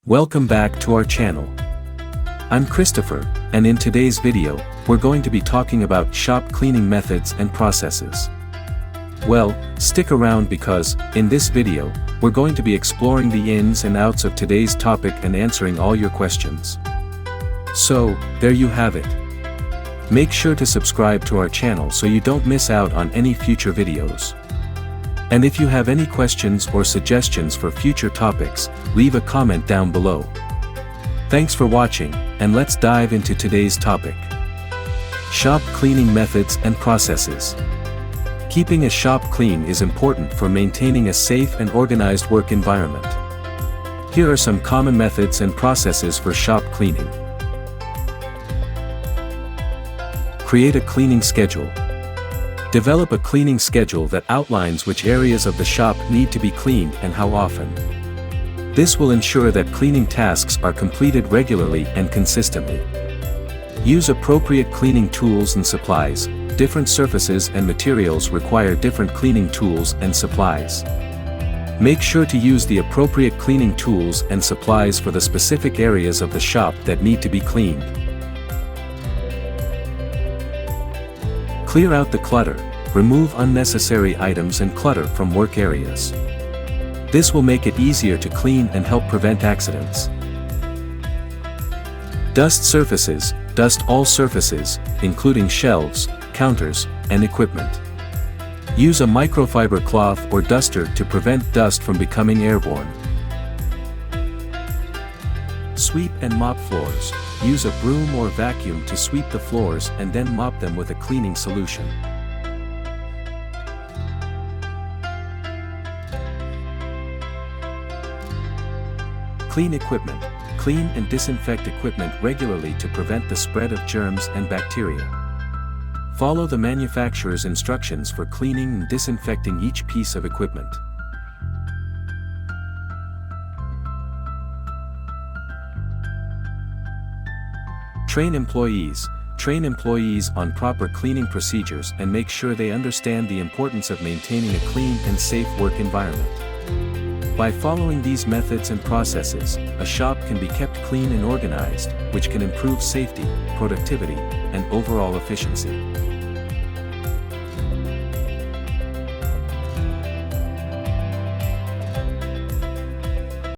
Welcome back to our channel. I'm Christopher, and in today's video, we're going to be talking about shop cleaning methods and processes. Well, stick around because, in this video, we're going to be exploring the ins and outs of today's topic and answering all your questions. So, there you have it. Make sure to subscribe to our channel so you don't miss out on any future videos. And if you have any questions or suggestions for future topics, leave a comment down below. Thanks for watching, and let's dive into today's topic. Shop cleaning methods and processes. Keeping a shop clean is important for maintaining a safe and organized work environment. Here are some common methods and processes for shop cleaning. Create a cleaning schedule. Develop a cleaning schedule that outlines which areas of the shop need to be cleaned and how often. This will ensure that cleaning tasks are completed regularly and consistently. Use appropriate cleaning tools and supplies. Different surfaces and materials require different cleaning tools and supplies. Make sure to use the appropriate cleaning tools and supplies for the specific areas of the shop that need to be cleaned. Clear out the clutter. Remove unnecessary items and clutter from work areas. This will make it easier to clean and help prevent accidents. Dust surfaces. Dust all surfaces, including shelves, counters, and equipment. Use a microfiber cloth or duster to prevent dust from becoming airborne. Sweep and mop floors. Use a broom or vacuum to sweep the floors and then mop them with a cleaning solution. Clean equipment. Clean and disinfect equipment regularly to prevent the spread of germs and bacteria. Follow the manufacturer's instructions for cleaning and disinfecting each piece of equipment. Train employees. Train employees on proper cleaning procedures and make sure they understand the importance of maintaining a clean and safe work environment. By following these methods and processes, a shop can be kept clean and organized, which can improve safety, productivity, and overall efficiency.